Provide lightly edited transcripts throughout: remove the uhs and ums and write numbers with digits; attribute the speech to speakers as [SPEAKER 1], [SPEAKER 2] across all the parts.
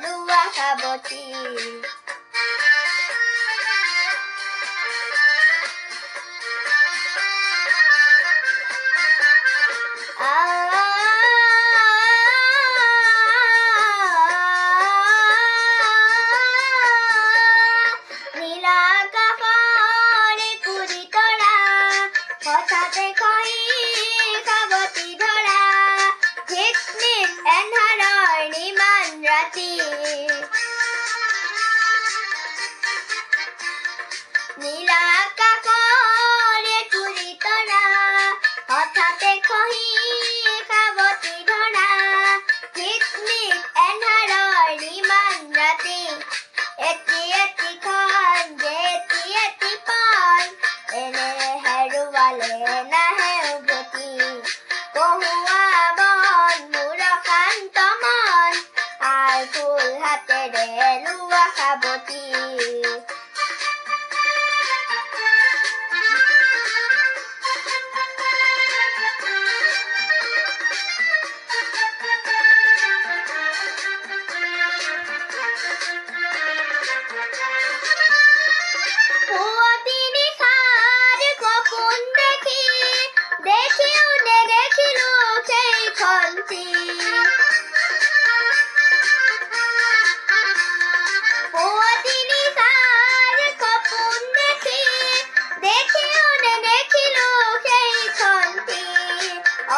[SPEAKER 1] লুয়া সাবতী হঠাতে কহি সাবতী ধৰা ঝিকমিক এন্ধাৰৰ নিমান ৰাতি নীলা আকাশৰে কুৰি তৰা হঠাতে কহি সাবতী ধৰা ঝিকমিক এন্ধাৰৰ নিমান ৰাতি এটি এটি খন যে এটি এটি পল এনে হেৰুৱালে নাহে উভতি কহুৱা মন মোৰ শান্ত মন আই ফুল হাতেৰে লুৱা সাবতী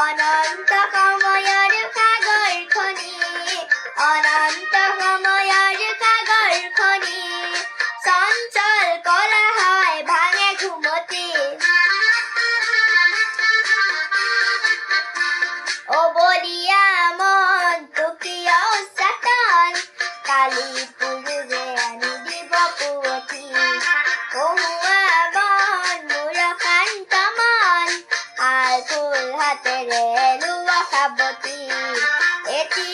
[SPEAKER 1] অনন্ত সময়ৰ সাগৰখনি অনন্ত সময়ৰ সাগৰখনি চঞ্চল কলা হয় ভাঙে ঘুমতি অবলীয়া মন তুকিয় উচ্চাটন কালি পুৰুষে আনি দিব পুৱতি কহুৱা মন মোৰ শান্ত মন আই ফুল হাতেৰে লুৱা সাবতী এটি